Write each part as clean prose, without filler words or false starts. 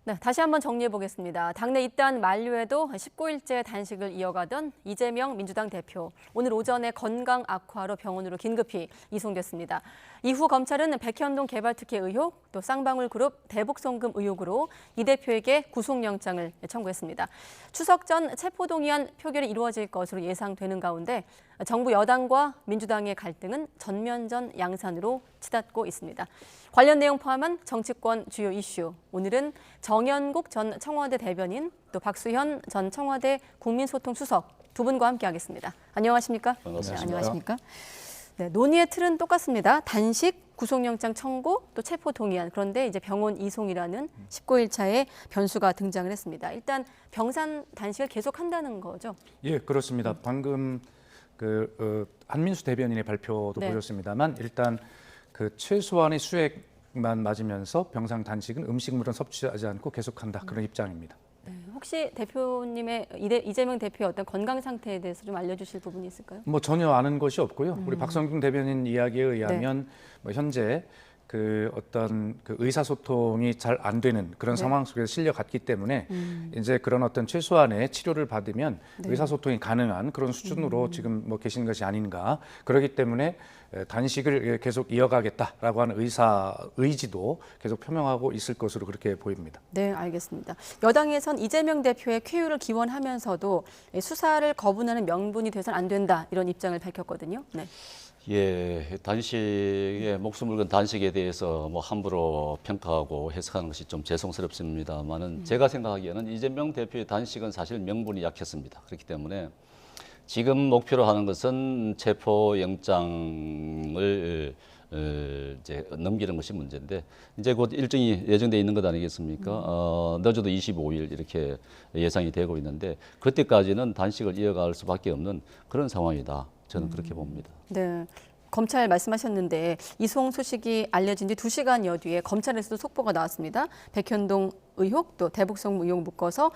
네, 다시 한번 정리해 보겠습니다. 당내 입단 만료에도 19일째 단식을 이어가던 이재명 민주당 대표. 오늘 오전에 건강 악화로 병원으로 긴급히 이송됐습니다. 이후 검찰은 백현동 개발특혜 의혹, 또 쌍방울 그룹 대북송금 의혹으로 이 대표에게 구속영장을 청구했습니다. 추석 전 체포동의안 표결이 이루어질 것으로 예상되는 가운데 정부 여당과 민주당의 갈등은 전면전 양산으로 치닫고 있습니다. 관련 내용 포함한 정치권 주요 이슈, 오늘은 정연국 전 청와대 대변인, 또 박수현 전 청와대 국민소통수석 두 분과 함께하겠습니다. 안녕하십니까? 반갑습니다. 네, 안녕하십니까? 네, 논의의 틀은 똑같습니다. 단식, 구속영장 청구, 또 체포동의안. 그런데 이제 병원 이송이라는 19일차의 변수가 등장을 했습니다. 일단 병산 단식을 계속한다는 거죠? 예, 그렇습니다. 방금 한민수 대변인의 발표도 네. 보셨습니다만 일단 최소한의 수액만 맞으면서 병상 단식은 음식물은 섭취하지 않고 계속한다 그런 입장입니다. 네, 혹시 대표님의 이재명 대표의 어떤 건강 상태에 대해서 좀 알려주실 부분이 있을까요? 뭐 전혀 아는 것이 없고요. 우리 박성중 대변인 이야기에 의하면 뭐 현재 어떤 의사소통이 잘 안 되는 그런 상황 속에서 실려갔기 때문에 이제 그런 어떤 최소한의 치료를 받으면 의사소통이 가능한 그런 수준으로 지금 뭐 계신 것이 아닌가. 그렇기 때문에 단식을 계속 이어가겠다라고 하는 의지도 계속 표명하고 있을 것으로 그렇게 보입니다. 네, 알겠습니다. 여당에선 이재명 대표의 쾌유를 기원하면서도 수사를 거부하는 명분이 돼서는 안 된다 이런 입장을 밝혔거든요. 네. 예, 단식의 목숨을 건 단식에 대해서 뭐 함부로 평가하고 해석하는 것이 좀 죄송스럽습니다만은 제가 생각하기에는 이재명 대표의 단식은 사실 명분이 약했습니다. 그렇기 때문에 지금 목표로 하는 것은 체포영장을 이제 넘기는 것이 문제인데 이제 곧 일정이 예정돼 있는 것 아니겠습니까? 늦어도 25일 이렇게 예상이 되고 있는데 그때까지는 단식을 이어갈 수밖에 없는 그런 상황이다. 저는 그렇게 봅니다. 네. 검찰 말씀하셨는데 이송 소식이 알려진 뒤 2시간여 뒤에 검찰에서도 속보가 나왔습니다. 백현동 의혹 또 대북송 의혹 묶어서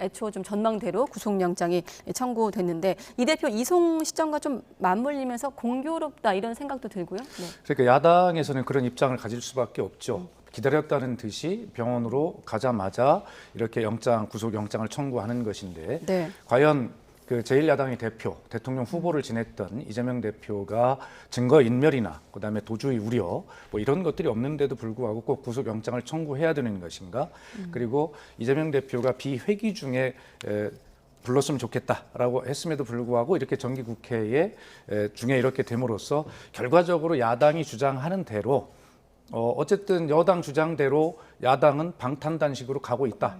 애초 좀 전망대로 구속영장이 청구됐는데 이 대표 이송 시점과 좀 맞물리면서 공교롭다 이런 생각도 들고요. 네. 그러니까 야당에서는 그런 입장을 가질 수밖에 없죠. 기다렸다는 듯이 병원으로 가자마자 이렇게 구속영장을 청구하는 것인데 네. 과연 제1야당의 대표, 대통령 후보를 지냈던 이재명 대표가 증거 인멸이나 그다음에 도주의 우려 뭐 이런 것들이 없는데도 불구하고 꼭 구속영장을 청구해야 되는 것인가? 그리고 이재명 대표가 비회기 중에 불렀으면 좋겠다라고 했음에도 불구하고 이렇게 정기국회에 중에 이렇게 됨으로써 결과적으로 야당이 주장하는 대로 어쨌든 여당 주장대로 야당은 방탄단식으로 가고 있다.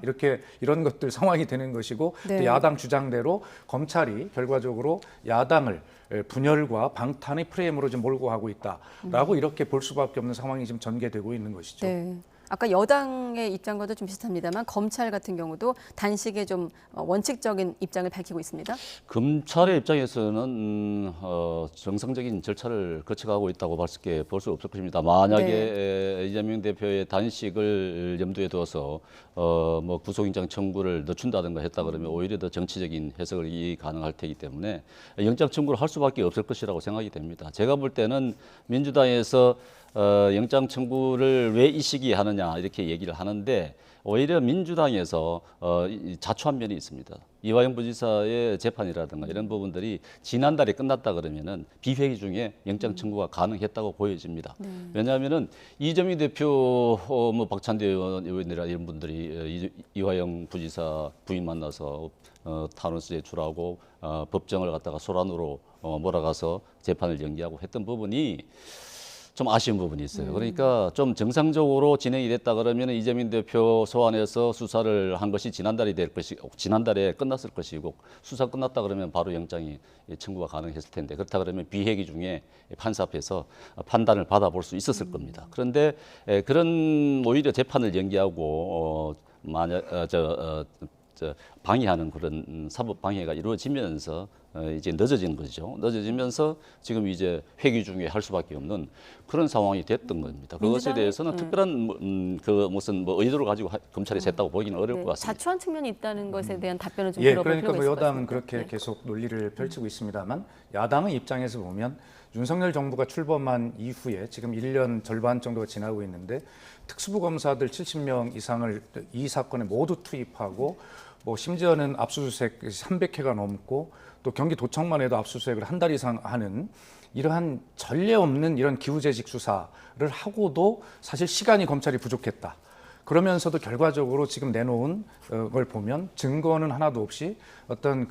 이런 것들 상황이 되는 것이고 네. 또 야당 주장대로 검찰이 결과적으로 야당을 분열과 방탄의 프레임으로 좀 몰고 가고 있다라고 이렇게 볼 수밖에 없는 상황이 지금 전개되고 있는 것이죠. 네. 아까 여당의 입장과도 좀 비슷합니다만 검찰 같은 경우도 단식에 좀 원칙적인 입장을 밝히고 있습니다. 검찰의 입장에서는 정상적인 절차를 거쳐가고 있다고 볼 수 없을 것입니다. 만약에 이재명 대표의 단식을 염두에 두어서 뭐 구속영장 청구를 늦춘다든가 했다 그러면 오히려 더 정치적인 해석이 가능할 테기 때문에 영장 청구를 할 수밖에 없을 것이라고 생각이 됩니다. 제가 볼 때는 민주당에서 영장 청구를 왜 이 시기에 하느냐 이렇게 얘기를 하는데 오히려 민주당에서 자초한 면이 있습니다. 이화영 부지사의 재판이라든가 이런 부분들이 지난달에 끝났다 그러면은 비회기 중에 영장 청구가 가능했다고 보여집니다. 왜냐하면은 이재명 대표, 뭐 박찬대 의원이라 이런 분들이 이화영 부지사 부인 만나서 탄원서 제출하고 법정을 갖다가 소란으로 몰아가서 재판을 연기하고 했던 부분이 좀 아쉬운 부분이 있어요. 그러니까 좀 정상적으로 진행이 됐다 그러면 이재명 대표 소환해서 수사를 한 것이 지난달에 끝났을 것이고 수사 끝났다 그러면 바로 영장이 청구가 가능했을 텐데 그렇다 그러면 비회기 중에 판사 앞에서 판단을 받아볼 수 있었을 겁니다. 그런데 그런 오히려 재판을 연기하고 방해하는 그런 사법 방해가 이루어지면서 이제 늦어진 거죠. 늦어지면서 지금 이제 회기 중에 할 수밖에 없는 그런 상황이 됐던 겁니다. 그것에 대해서는 특별한 무슨 의도를 가지고 검찰이 했다고 보기는 어려울 것 같습니다. 자초한 측면이 있다는 것에 대한 답변을 좀 예, 들어볼 그러니까 필요가 뭐 있을 것 여당은 같습니다. 그렇게 네. 계속 논리를 펼치고 있습니다만 야당의 입장에서 보면 윤석열 정부가 출범한 이후에 지금 1년 절반 정도가 지나고 있는데 특수부 검사들 70명 이상을 이 사건에 모두 투입하고 뭐 심지어는 압수수색 300회가 넘고 또 경기도청만 해도 압수수색을 한 달 이상 하는 이러한 전례 없는 이런 기후재직 수사를 하고도 사실 시간이 검찰이 부족했다. 그러면서도 결과적으로 지금 내놓은 걸 보면 증거는 하나도 없이 어떤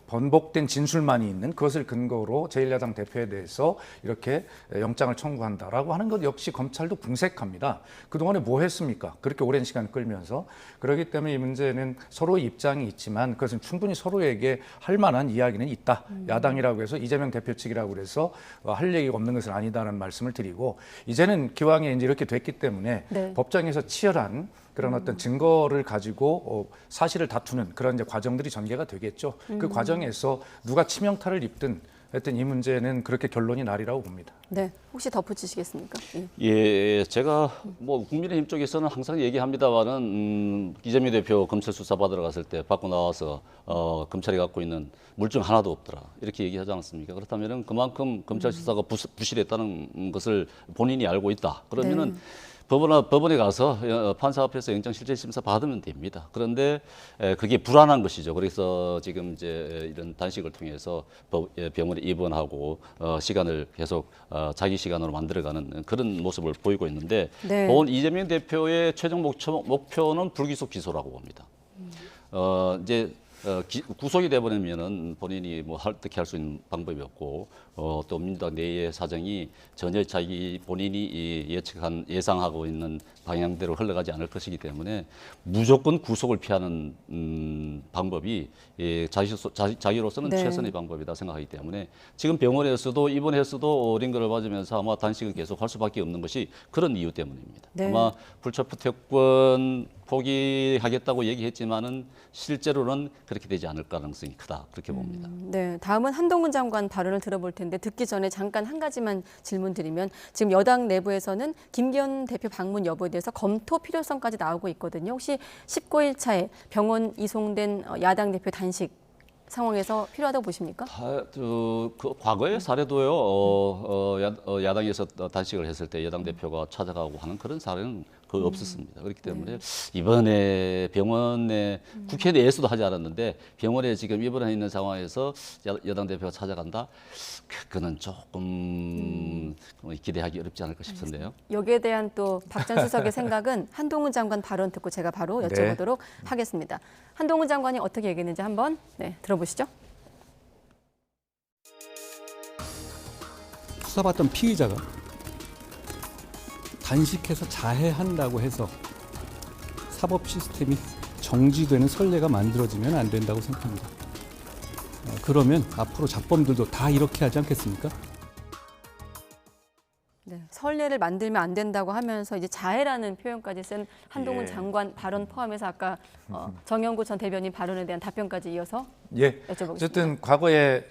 번복된 진술만이 있는 그것을 근거로 제1야당 대표에 대해서 이렇게 영장을 청구한다라고 하는 것 역시 검찰도 궁색합니다. 그동안에 뭐 했습니까? 그렇게 오랜 시간 끌면서. 그렇기 때문에 이 문제는 서로의 입장이 있지만 그것은 충분히 서로에게 할 만한 이야기는 있다. 야당이라고 해서 이재명 대표 측이라고 그래서 할 얘기가 없는 것은 아니다라는 말씀을 드리고 이제는 기왕에 이제 이렇게 됐기 때문에 네. 법정에서 치열한 그런 어떤 증거를 가지고 사실을 다투는 그런 이제 과정들이 전개가 되겠죠. 그 과정에서 누가 치명타를 입든 하여튼 이 문제는 그렇게 결론이 나리라고 봅니다. 네, 혹시 덧붙이시겠습니까? 예. 예, 제가 뭐 국민의힘 쪽에서는 항상 얘기합니다만은 이재명 대표 검찰 수사 받으러 갔을 때 받고 나와서 검찰이 갖고 있는 물증 하나도 없더라 이렇게 얘기하지 않았습니까? 그렇다면은 그만큼 검찰 수사가 부실했다는 것을 본인이 알고 있다. 그러면은 네. 법원에 가서 판사 앞에서 영장 실질 심사 받으면 됩니다. 그런데 그게 불안한 것이죠. 그래서 지금 이제 이런 단식을 통해서 병원에 입원하고 시간을 계속 자기 시간으로 만들어가는 그런 모습을 보이고 있는데 네. 이재명 대표의 최종 목표는 불기소 기소라고 봅니다. 이제 구속이 돼버리면은 본인이 뭐 어떻게 할 수 있는 방법이 없고 또 민주당 내의 사정이 전혀 자기 본인이 예상하고 있는 방향대로 흘러가지 않을 것이기 때문에 무조건 구속을 피하는 방법이 자기로서는 네. 최선의 방법이다 생각하기 때문에 지금 병원에서도 입원해서도 링거를 맞으면서 아마 단식을 계속 할 수밖에 없는 것이 그런 이유 때문입니다. 네. 아마 불체포 특권 포기하겠다고 얘기했지만은 실제로는 그렇게 되지 않을 가능성이 크다 그렇게 봅니다. 네, 다음은 한동훈 장관 발언을 들어볼 텐데 듣기 전에 잠깐 한 가지만 질문드리면 지금 여당 내부에서는 김기현 대표 방문 여부에 대해서 검토 필요성까지 나오고 있거든요. 혹시 19일 차에 병원 이송된 야당 대표 단식 상황에서 필요하다고 보십니까? 그 과거의 사례도요. 야당에서 단식을 했을 때 여당 대표가 찾아가고 하는 그런 사례는 없었습니다. 그렇기 때문에 이번에 병원에 국회 내에서도 하지 않았는데 병원에 지금 입원해 있는 상황에서 여당 대표가 찾아간다. 그거는 조금 기대하기 어렵지 않을까 싶은데요. 여기에 대한 또 박 전 수석의 생각은 한동훈 장관 발언 듣고 제가 바로 여쭤보도록 하겠습니다. 한동훈 장관이 어떻게 얘기했는지 한번 들어보시죠. 수사받던 피의자가 단식해서 자해한다고 해서 사법 시스템이 정지되는 선례가 만들어지면 안 된다고 생각합니다. 그러면 앞으로 잡범들도 다 이렇게 하지 않겠습니까? 네, 선례를 만들면 안 된다고 하면서 이제 자해라는 표현까지 쓴 한동훈 예. 장관 발언 포함해서 아까 정영구 전 대변인 발언에 대한 답변까지 이어서 예. 여쭤보겠습니다. 어쨌든 과거에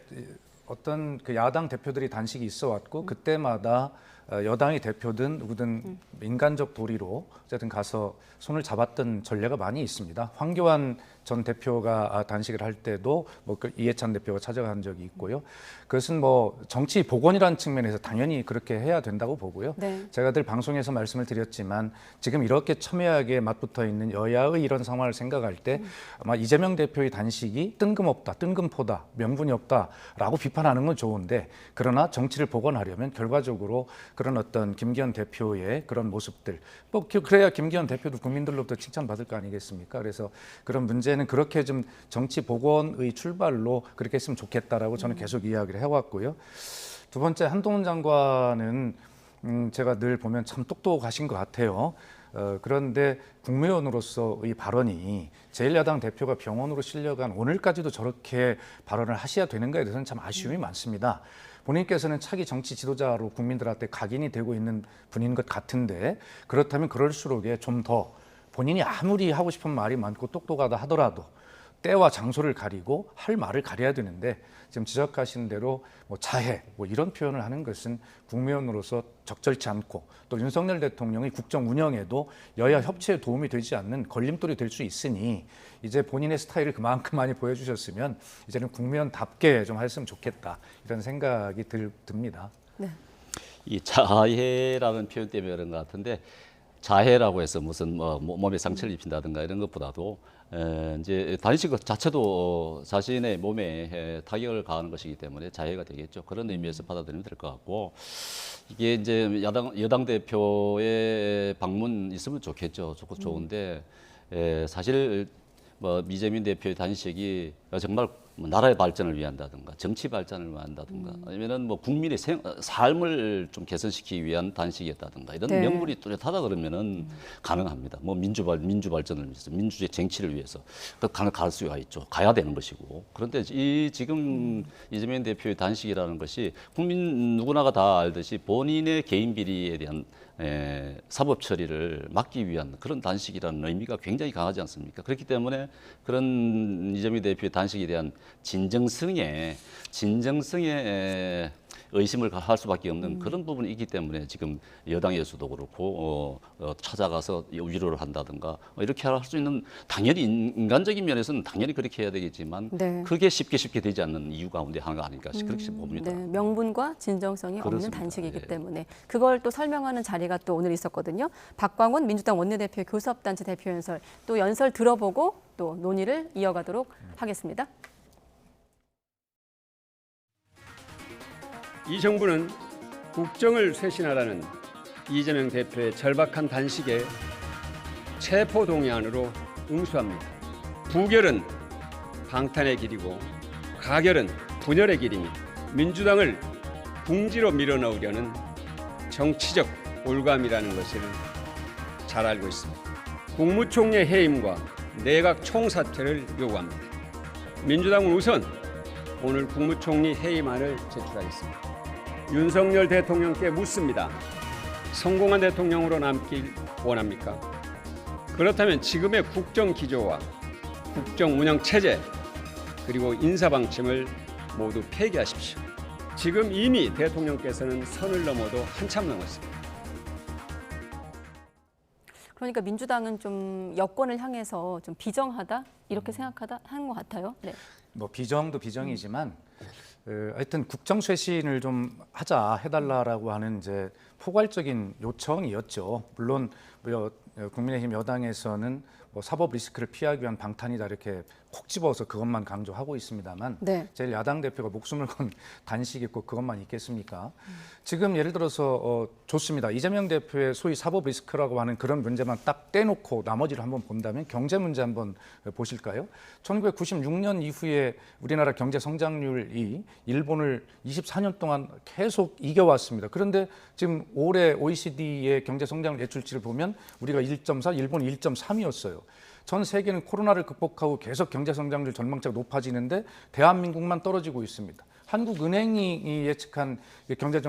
어떤 그 야당 대표들이 단식이 있어 왔고 그때마다 여당이 대표든 누구든 인간적 도리로 어쨌든 가서 손을 잡았던 전례가 많이 있습니다. 황교안 전 대표가 단식을 할 때도 뭐 이해찬 대표가 찾아간 적이 있고요. 그것은 뭐 정치 복원이라는 측면에서 당연히 그렇게 해야 된다고 보고요. 네. 제가 늘 방송에서 말씀을 드렸지만 지금 이렇게 첨예하게 맞붙어 있는 여야의 이런 상황을 생각할 때 아마 이재명 대표의 단식이 뜬금없다, 뜬금포다, 명분이 없다라고 비판하는 건 좋은데 그러나 정치를 복원하려면 결과적으로 그런 어떤 김기현 대표의 그런 모습들 뭐 그래야 김기현 대표도 국민들로부터 칭찬받을 거 아니겠습니까? 그래서 그런 문제는 그렇게 좀 정치 복원의 출발로 그렇게 했으면 좋겠다라고 저는 계속 이야기를 해왔고요. 두 번째 한동훈 장관은 제가 늘 보면 참 똑똑하신 것 같아요. 그런데 국무위원으로서의 발언이 제1야당 대표가 병원으로 실려간 오늘까지도 저렇게 발언을 하셔야 되는가에 대해서는 참 아쉬움이 많습니다. 본인께서는 차기 정치 지도자로 국민들한테 각인이 되고 있는 분인 것 같은데 그렇다면 그럴수록 좀 더 본인이 아무리 하고 싶은 말이 많고 똑똑하다 하더라도 때와 장소를 가리고 할 말을 가려야 되는데 지금 지적하신 대로 뭐 자해 뭐 이런 표현을 하는 것은 국무위원으로서 적절치 않고 또 윤석열 대통령의 국정 운영에도 여야 협치에 도움이 되지 않는 걸림돌이 될 수 있으니 이제 본인의 스타일을 그만큼 많이 보여주셨으면 이제는 국무위원답게 좀 했으면 좋겠다 이런 생각이 듭니다. 네. 이 자해라는 표현 때문에 그런 것 같은데 자해라고 해서 무슨 뭐 몸에 상처를 입힌다든가 이런 것보다도 이제 단식 자체도 자신의 몸에 타격을 가하는 것이기 때문에 자해가 되겠죠. 그런 의미에서 받아들이면 될 것 같고 이게 이제 여당 대표의 방문 있으면 좋겠죠. 좋은데 사실 뭐 이재명 대표의 단식이 정말 나라의 발전을 위한다든가 정치 발전을 위한다든가 아니면은 뭐 국민의 삶을 좀 개선시키기 위한 단식이었다든가 이런 네. 명분이 뚜렷하다 그러면은 가능합니다. 뭐 민주 발전을 위해서 민주주의 쟁취를 위해서 갈 수가 있죠. 가야 되는 것이고 그런데 지금 이재명 대표의 단식이라는 것이 국민 누구나가 다 알듯이 본인의 개인 비리에 대한 사법 처리를 막기 위한 그런 단식이라는 의미가 굉장히 강하지 않습니까? 그렇기 때문에 그런 이재명 대표의 단식에 대한 진정성에 의심을 할 수밖에 없는 그런 부분이 있기 때문에 지금 여당에서도 그렇고 찾아가서 위로를 한다든가 이렇게 할 수 있는 당연히 인간적인 면에서는 당연히 그렇게 해야 되겠지만 네. 그게 쉽게 되지 않는 이유 가운데 하나가 아닐까 그렇게 봅니다. 네, 명분과 진정성이 없는 그렇습니다. 단식이기 예. 때문에 그걸 또 설명하는 자리가 또 오늘 있었거든요. 박광훈 민주당 원내대표의 교섭단체 대표 연설 또 연설 들어보고 또 논의를 이어가도록 하겠습니다. 이 정부는 국정을 쇄신하라는 이재명 대표의 절박한 단식에 체포동의안으로 응수합니다. 부결은 방탄의 길이고 가결은 분열의 길이니 민주당을 궁지로 밀어넣으려는 정치적 올감이라는 것을 잘 알고 있습니다. 국무총리의 해임과 내각 총사퇴를 요구합니다. 민주당은 우선 오늘 국무총리 해임안을 제출하겠습니다. 윤석열 대통령께 묻습니다. 성공한 대통령으로 남길 원합니까? 그렇다면 지금의 국정 기조와 국정 운영 체제 그리고 인사 방침을 모두 폐기하십시오. 지금 이미 대통령께서는 선을 넘어도 한참 넘었습니다. 그러니까 민주당은 좀 여권을 향해서 좀 비정하다 이렇게 생각하다 하는 것 같아요. 네. 뭐 비정도 비정이지만 하여튼 국정 쇄신을 좀 해달라라고 하는 이제 포괄적인 요청이었죠. 물론 국민의힘 여당에서는 뭐 사법 리스크를 피하기 위한 방탄이다 이렇게 콕 집어서 그것만 강조하고 있습니다만 네. 제일 야당 대표가 목숨을 건 단식이 있고 그것만 있겠습니까? 지금 예를 들어서 좋습니다. 이재명 대표의 소위 사법 리스크라고 하는 그런 문제만 딱 떼놓고 나머지를 한번 본다면 경제 문제 한번 보실까요? 1996년 이후에 우리나라 경제 성장률이 일본을 24년 동안 계속 이겨왔습니다. 그런데 지금 올해 OECD의 경제 성장률 예출치를 보면 우리가 1.4, 일본이 1.3이었어요. 전 세계는 코로나를 극복하고 계속 경제 성장률 전망치가 높아지는데 대한민국만 떨어지고 있습니다. 한국은행이 예측한 경제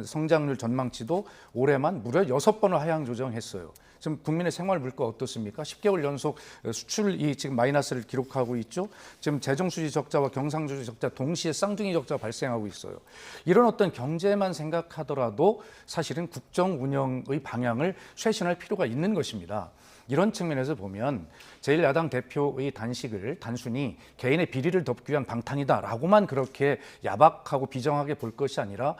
성장률 전망치도 올해만 무려 6번을 하향 조정했어요. 지금 국민의 생활 물가 어떻습니까? 10개월 연속 수출이 지금 마이너스를 기록하고 있죠. 지금 재정수지 적자와 경상수지 적자 동시에 쌍둥이 적자가 발생하고 있어요. 이런 어떤 경제만 생각하더라도 사실은 국정 운영의 방향을 쇄신할 필요가 있는 것입니다. 이런 측면에서 보면 제1야당 대표의 단식을 단순히 개인의 비리를 덮기 위한 방탄이다라고만 그렇게 야박하고 비정하게 볼 것이 아니라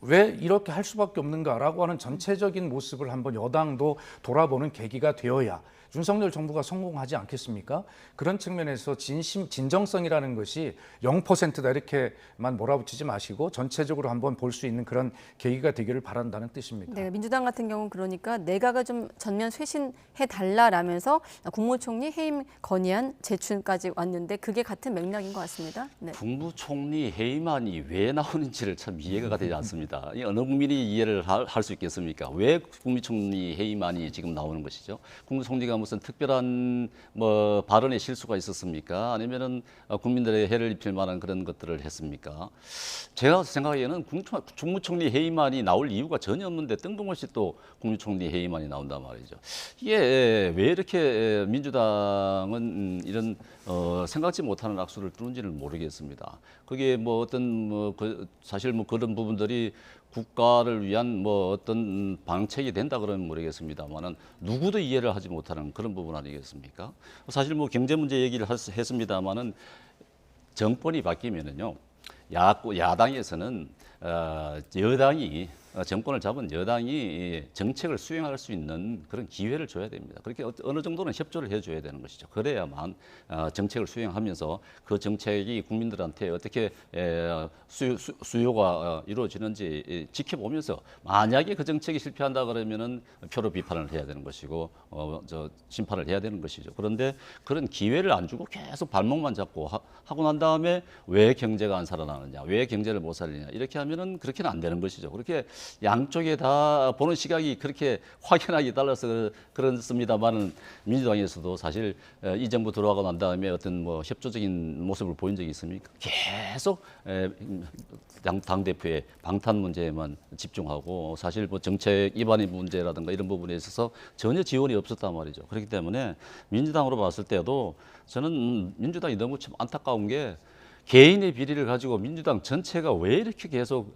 왜 이렇게 할 수밖에 없는가라고 하는 전체적인 모습을 한번 여당도 돌아보는 계기가 되어야 윤석열 정부가 성공하지 않겠습니까? 그런 측면에서 진정성이라는 것이 0%다 이렇게만 몰아붙이지 마시고 전체적으로 한번 볼 수 있는 그런 계기가 되기를 바란다는 뜻입니다. 네, 민주당 같은 경우는 그러니까 내각을 좀 전면 쇄신해 달라라면서 국무총리 해임 건의안 제출까지 왔는데 그게 같은 맥락인 것 같습니다. 네. 국무총리 해임안이 왜 나오는지를 참 이해가 되지 않습니다. 어느 국민이 이해를 할 수 있겠습니까? 왜 국무총리 해임안이 지금 나오는 것이죠? 국무총리가 무슨 특별한 뭐 발언에 실수가 있었습니까? 아니면은 국민들의 해를 입힐 만한 그런 것들을 했습니까? 제가 생각하기에는 국무총리 해임안이 나올 이유가 전혀 없는데 뜬금없이 또 국무총리 해임안이 나온단 말이죠. 이게 왜 이렇게 민주당은 이런 생각지 못하는 악수를 뚫는지는 모르겠습니다. 그게 뭐 어떤 사실 뭐 그런 부분들이 국가를 위한 뭐 어떤 방책이 된다 그러면 모르겠습니다만은 누구도 이해를 하지 못하는 그런 부분 아니겠습니까? 사실 뭐 경제 문제 얘기를 했습니다만은 정권이 바뀌면은요 야당에서는 여당이 정권을 잡은 여당이 정책을 수행할 수 있는 그런 기회를 줘야 됩니다. 그렇게 어느 정도는 협조를 해줘야 되는 것이죠. 그래야만 정책을 수행하면서 그 정책이 국민들한테 어떻게 수요가 이루어지는지 지켜보면서 만약에 그 정책이 실패한다 그러면은 표로 비판을 해야 되는 것이고 심판을 해야 되는 것이죠. 그런데 그런 기회를 안 주고 계속 발목만 잡고 하고 난 다음에 왜 경제가 안 살아나느냐, 왜 경제를 못 살리냐 이렇게 하면은 그렇게는 안 되는 것이죠. 그렇게 양쪽에 다 보는 시각이 그렇게 확연하게 달라서 그렇습니다만은 민주당에서도 사실 이 정부 들어가고 난 다음에 어떤 뭐 협조적인 모습을 보인 적이 있습니까? 계속 당 대표의 방탄 문제에만 집중하고 사실 뭐 정책 위반의 문제라든가 이런 부분에 있어서 전혀 지원이 없었단 말이죠. 그렇기 때문에 민주당으로 봤을 때도 저는 민주당이 너무 참 안타까운 게 개인의 비리를 가지고 민주당 전체가 왜 이렇게 계속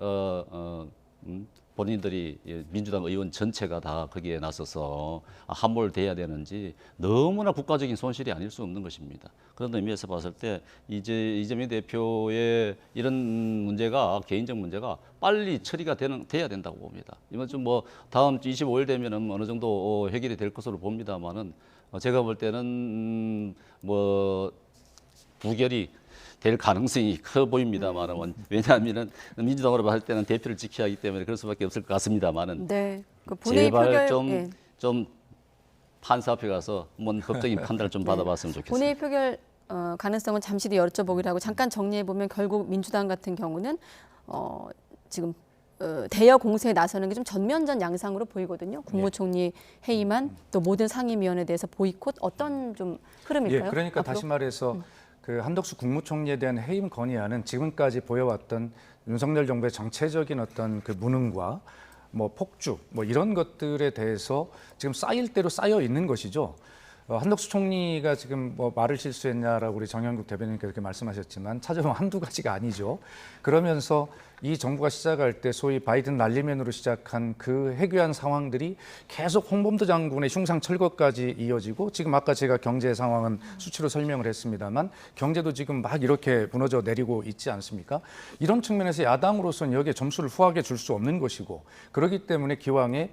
본인들이 민주당 의원 전체가 다 거기에 나서서 함몰돼야 되는지 너무나 국가적인 손실이 아닐 수 없는 것입니다. 그런 의미에서 봤을 때 이재명 대표의 이런 문제가 개인적 문제가 빨리 처리가 돼야 된다고 봅니다. 이번 좀 뭐 다음 25일 되면은 어느 정도 해결이 될 것으로 봅니다만은 제가 볼 때는 뭐 부결이 될 가능성이 커 보입니다만은 왜냐하면은 민주당으로 봤을 때는 대표를 지켜야 하기 때문에 그럴 수밖에 없을 것 같습니다만은 네. 그 본회의 제발 표결 좀 판사 앞에 가서 뭔 법적인 판단을 좀 받아봤으면 좋겠습니다. 본회의 표결 가능성은 잠시 뒤 여쭤보기로 하고 잠깐 정리해 보면 결국 민주당 같은 경우는 지금 대여 공세에 나서는 게 좀 전면전 양상으로 보이거든요. 국무총리 해임안 또 모든 상임위원회에 대해서 보이콧 어떤 좀 흐름일까요? 예, 그러니까 앞으로? 다시 말해서 그 한덕수 국무총리에 대한 해임 건의안은 지금까지 보여왔던 윤석열 정부의 정체적인 어떤 그 무능과 뭐 폭주 뭐 이런 것들에 대해서 지금 쌓일 대로 쌓여 있는 것이죠. 한덕수 총리가 지금 뭐 말을 실수했냐라고 우리 정영국 대변인께서 그렇게 말씀하셨지만 찾아보면 한두 가지가 아니죠. 그러면서 이 정부가 시작할 때 소위 바이든 난리맨으로 시작한 그 해괴한 상황들이 계속 홍범도 장군의 흉상 철거까지 이어지고 지금 아까 제가 경제 상황은 수치로 설명을 했습니다만 경제도 지금 막 이렇게 무너져 내리고 있지 않습니까? 이런 측면에서 야당으로서는 여기에 점수를 후하게 줄 수 없는 것이고 그렇기 때문에 기왕에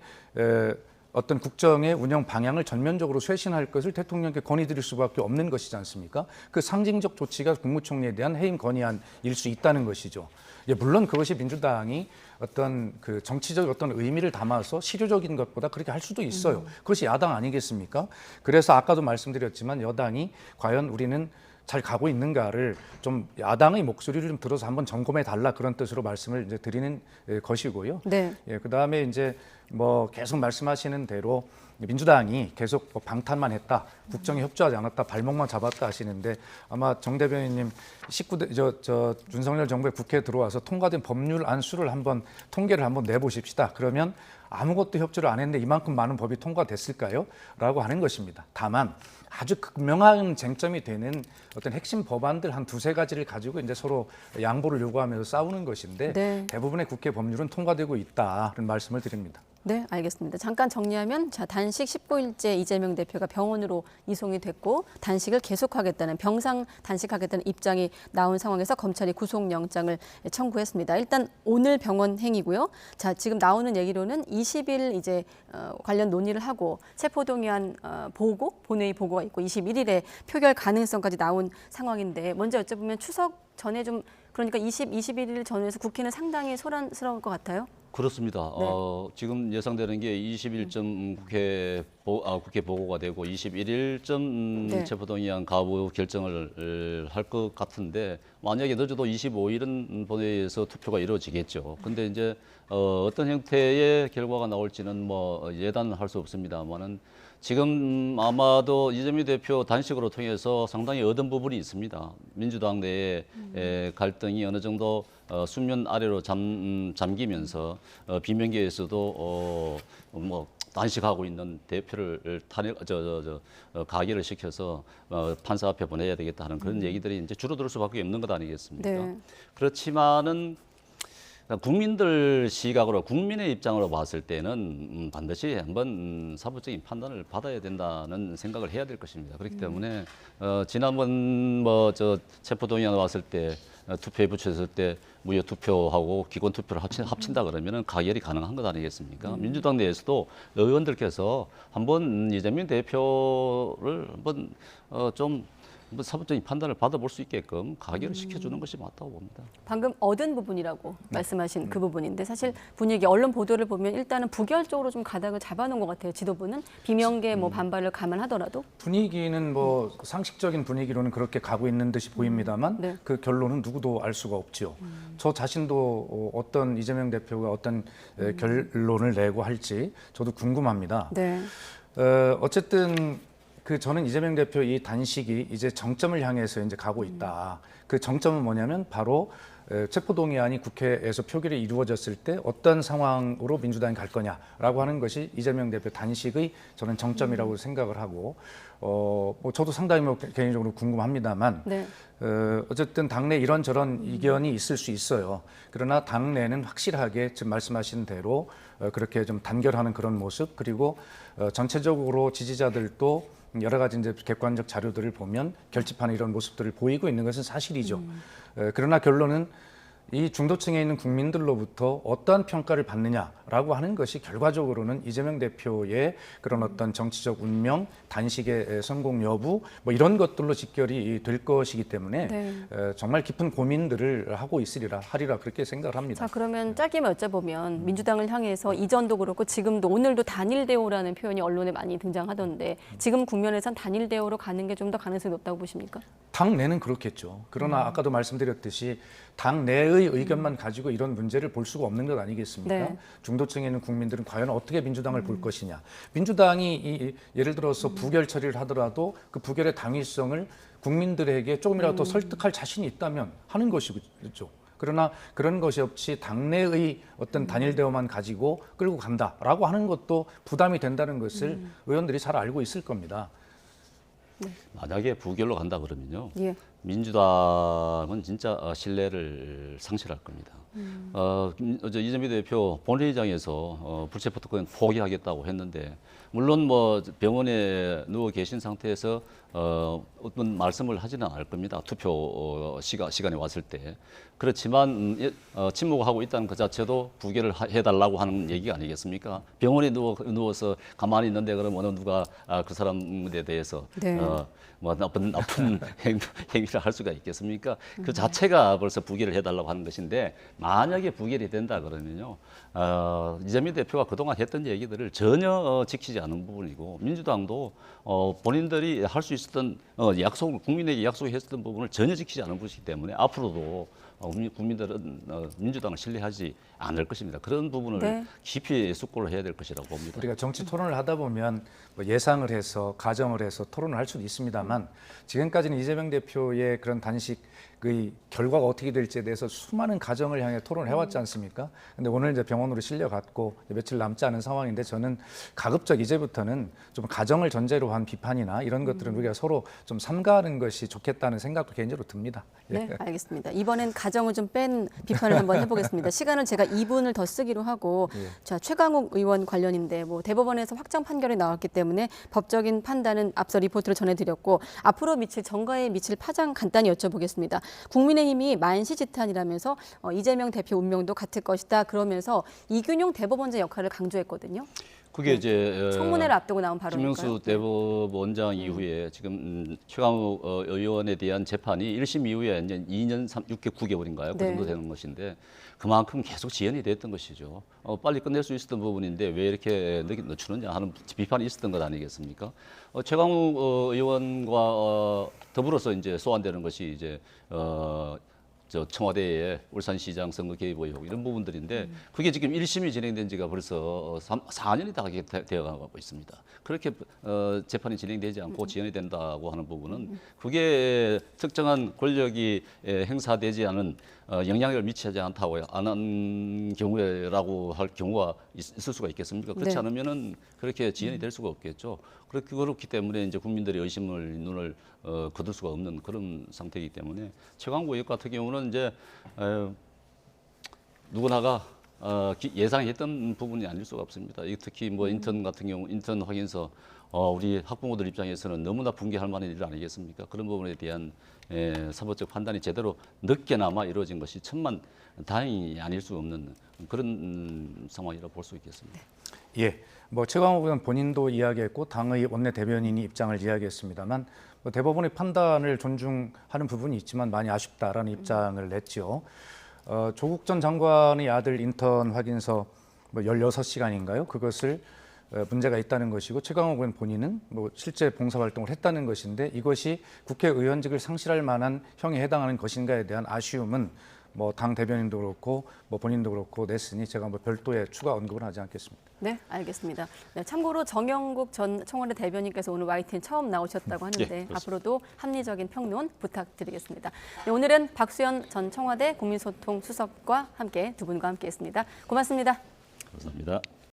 어떤 국정의 운영 방향을 전면적으로 쇄신할 것을 대통령께 건의드릴 수밖에 없는 것이지 않습니까? 그 상징적 조치가 국무총리에 대한 해임 건의안일 수 있다는 것이죠. 예, 물론 그것이 민주당이 어떤 그 정치적 어떤 의미를 담아서 실효적인 것보다 그렇게 할 수도 있어요. 그것이 야당 아니겠습니까? 그래서 아까도 말씀드렸지만 여당이 과연 우리는 잘 가고 있는가를 좀 야당의 목소리를 좀 들어서 한번 점검해 달라 그런 뜻으로 말씀을 이제 드리는 것이고요. 네. 예, 그다음에 이제 뭐 계속 말씀하시는 대로 민주당이 계속 뭐 방탄만 했다, 국정에 협조하지 않았다, 발목만 잡았다 하시는데 아마 정 대변인님 19대 저 윤석열 정부의 국회에 들어와서 통과된 법률안 수를 한번 통계를 한번 내보십시다. 그러면 아무것도 협조를 안 했는데 이만큼 많은 법이 통과됐을까요? 라고 하는 것입니다. 다만 아주 극명한 쟁점이 되는 어떤 핵심 법안들 한 두세 가지를 가지고 이제 서로 양보를 요구하면서 싸우는 것인데 네. 대부분의 국회 법률은 통과되고 있다는 말씀을 드립니다. 네, 알겠습니다. 잠깐 정리하면 자, 단식 19일째 이재명 대표가 병원으로 이송이 됐고 단식을 계속하겠다는 병상 단식하겠다는 입장이 나온 상황에서 검찰이 구속영장을 청구했습니다. 일단 오늘 병원 행이고요. 자, 지금 나오는 얘기로는 20일 이제 관련 논의를 하고 체포동의안 보고 본회의 보고가 있고 21일에 표결 가능성까지 나온 상황인데 먼저 여쭤보면 추석 전에 좀 그러니까 21일 전에서 국회는 상당히 소란스러울 것 같아요. 그렇습니다. 네. 지금 예상되는 게 20일쯤 국회 보고가 되고 21일쯤 네. 체포동의안 가부 결정을 할 것 같은데 만약에 늦어도 25일은 본회의에서 투표가 이루어지겠죠. 근데 이제 어떤 형태의 결과가 나올지는 뭐 예단할 수 없습니다만은 지금 아마도 이재명 대표 단식으로 통해서 상당히 얻은 부분이 있습니다. 민주당 내에 갈등이 어느 정도 수면 아래로 잠기면서 비명계에서도 뭐 단식하고 있는 대표를 가결을 시켜서 판사 앞에 보내야 되겠다 하는 그런 얘기들이 이제 줄어들 수밖에 없는 것 아니겠습니까? 네. 그렇지만은 그러니까 국민들 시각으로 국민의 입장으로 봤을 때는 반드시 한번 사법적인 판단을 받아야 된다는 생각을 해야 될 것입니다. 그렇기 때문에 지난번 뭐 저 체포동의안 왔을 때 투표에 붙였을 때 무효 투표하고 기권 투표를 합친다 그러면은 가결이 가능한 것 아니겠습니까? 민주당 내에서도 의원들께서 한번 이재명 대표를 한번 좀 한번 사법적인 판단을 받아볼 수 있게끔 가결을 시켜주는 것이 맞다고 봅니다. 방금 얻은 부분이라고 말씀하신 그 부분인데 사실 분위기 언론 보도를 보면 일단은 부결 쪽으로 좀 가닥을 잡아놓은 것 같아요. 지도부는 비명계 뭐 반발을 감안하더라도 분위기는 뭐 상식적인 분위기로는 그렇게 가고 있는 듯이 보입니다만 네. 그 결론은 누구도 알 수가 없죠. 저 자신도 어떤 이재명 대표가 어떤 결론을 내고 할지 저도 궁금합니다. 네. 어쨌든 저는 이재명 대표 이 단식이 이제 정점을 향해서 이제 가고 있다. 그 정점은 뭐냐면 바로 체포동의안이 국회에서 표결이 이루어졌을 때 어떤 상황으로 민주당이 갈 거냐라고 하는 것이 이재명 대표 단식의 저는 정점이라고 생각을 하고 뭐 저도 상당히 뭐 개인적으로 궁금합니다만 네. 어쨌든 당내 이런저런 이견이 있을 수 있어요. 그러나 당내는 확실하게 지금 말씀하신 대로 그렇게 좀 단결하는 그런 모습 그리고 전체적으로 지지자들도 여러 가지 이제 객관적 자료들을 보면 결집하는 이런 모습들을 보이고 있는 것은 사실이죠. 그러나 결론은 이 중도층에 있는 국민들로부터 어떠한 평가를 받느냐라고 하는 것이 결과적으로는 이재명 대표의 그런 어떤 정치적 운명, 단식의 성공 여부 뭐 이런 것들로 직결이 될 것이기 때문에 네. 정말 깊은 고민들을 하고 하리라 그렇게 생각을 합니다. 자 그러면 짧게만 여쭤보면 민주당을 향해서 이전도 그렇고 지금도 오늘도 단일 대우라는 표현이 언론에 많이 등장하던데 지금 국면에선 단일 대우로 가는 게 좀 더 가능성이 높다고 보십니까? 당 내는 그렇겠죠. 그러나 아까도 말씀드렸듯이 당 내의 의견만 가지고 이런 문제를 볼 수가 없는 것 아니겠습니까? 네. 중도층에 있는 국민들은 과연 어떻게 민주당을 볼 것이냐. 민주당이 예를 들어서 부결 처리를 하더라도 그 부결의 당위성을 국민들에게 조금이라도 더 설득할 자신이 있다면 하는 것이죠. 그러나 그런 것이 없이 당내의 어떤 단일 대우만 가지고 끌고 간다라고 하는 것도 부담이 된다는 것을 의원들이 잘 알고 있을 겁니다. 만약에 부결로 간다 그러면요. 예. 민주당은 진짜 신뢰를 상실할 겁니다. 어제 이재명 대표 본회의장에서 불체포 특권 포기하겠다고 했는데 물론 뭐 병원에 누워 계신 상태에서 어떤 말씀을 하지는 않을 겁니다. 투표 시간에 왔을 때. 그렇지만 침묵하고 있다는 그 자체도 부결을 해달라고 하는 얘기가 아니겠습니까? 병원에 누워서 가만히 있는데 그럼 어느 누가 그 사람에 대해서 네. 뭐 나쁜 행위를 할 수가 있겠습니까? 그 자체가 벌써 부결을 해달라고 하는 것인데 만약에 부결이 된다 그러면요, 이재명 대표가 그동안 했던 얘기들을 전혀 지키지 않은 부분이고 민주당도 본인들이 할 수 있었던 약속을 국민에게 약속했던 부분을 전혀 지키지 않은 것이기 때문에 앞으로도 국민들은 민주당을 신뢰하지 않을 것입니다. 그런 부분을 네. 깊이 숙고를 해야 될 것이라고 봅니다. 우리가 정치 토론을 하다 보면 뭐 예상을 해서 가정을 해서 토론을 할 수도 있습니다만 지금까지는 이재명 대표의 그런 단식의 결과가 어떻게 될지에 대해서 수많은 가정을 향해 토론을 해왔지 않습니까? 근데 오늘 이제 병원으로 실려갔고 며칠 남지 않은 상황인데 저는 가급적 이제부터는 좀 가정을 전제로 한 비판이나 이런 것들은 우리가 서로 좀 삼가하는 것이 좋겠다는 생각도 개인적으로 듭니다. 네, 알겠습니다. 이번엔 가정을 좀 뺀 비판을 한번 해보겠습니다. 시간은 제가 2분을 더 쓰기로 하고, 자 최강욱 의원 관련인데 뭐 대법원에서 확정 판결이 나왔기 때문에 법적인 판단은 앞서 리포트를 전해드렸고 앞으로 정가에 미칠 파장 간단히 여쭤보겠습니다. 국민의힘이 만시지탄이라면서 이재명 대표 운명도 같을 것이다 그러면서 이균용 대법원장 역할을 강조했거든요. 그게 이제 청문회를 앞두고 나온 발언일까요? 김명수 대법원장 이후에 지금 최강욱 의원에 대한 재판이 1심 이후에 이제 2년 6개월 9개월인가요? 그 네. 정도 되는 것인데 그만큼 계속 지연이 됐던 것이죠. 빨리 끝낼 수 있었던 부분인데 왜 이렇게 늦추느냐 하는 비판이 있었던 것 아니겠습니까? 최강욱 의원과 더불어서 이제 소환되는 것이 이제 저 청와대의 울산시장 선거 개입 의혹 이런 부분들인데 그게 지금 1심이 진행된 지가 벌써 4년이 다 되어가고 있습니다. 그렇게 재판이 진행되지 않고 지연이 된다고 하는 부분은 그게 특정한 권력이 행사되지 않은 영향을 미치지 않다고 안 한 경우라고 할 경우가 있을 수가 있겠습니까? 그렇지 네. 않으면은 그렇게 지연이 될 수가 없겠죠. 그렇기 때문에 이제 국민들의 의심을 눈을 거둘 수가 없는 그런 상태이기 때문에 최강욱 의원 같은 경우는 이제 누구나가 예상했던 부분이 아닐 수가 없습니다. 특히 뭐 인턴 같은 경우 인턴 확인서 우리 학부모들 입장에서는 너무나 붕괴할 만한 일 아니겠습니까? 그런 부분에 대한 사법적 판단이 제대로 늦게나마 이루어진 것이 천만 다행이 아닐 수 없는 그런 상황이라고 볼 수 있겠습니다. 예, 뭐 최강욱 의원 본인도 이야기했고 당의 원내 대변인이 입장을 이야기했습니다만 뭐 대법원의 판단을 존중하는 부분이 있지만 많이 아쉽다라는 입장을 냈지요. 조국 전 장관의 아들 인턴 확인서 뭐 16시간인가요? 그것을 문제가 있다는 것이고 최강욱 의원 본인은 뭐 실제 봉사활동을 했다는 것인데 이것이 국회의원직을 상실할 만한 형에 해당하는 것인가에 대한 아쉬움은 뭐 당 대변인도 그렇고 뭐 본인도 그렇고 냈으니 제가 뭐 별도의 추가 언급을 하지 않겠습니다. 네, 알겠습니다. 네, 참고로 정영국 전 청와대 대변인께서 오늘 YTN 처음 나오셨다고 하는데 그렇습니다. 앞으로도 합리적인 평론 부탁드리겠습니다. 네, 오늘은 박수현 전 청와대 국민소통 수석과 함께 두 분과 함께했습니다. 고맙습니다. 감사합니다.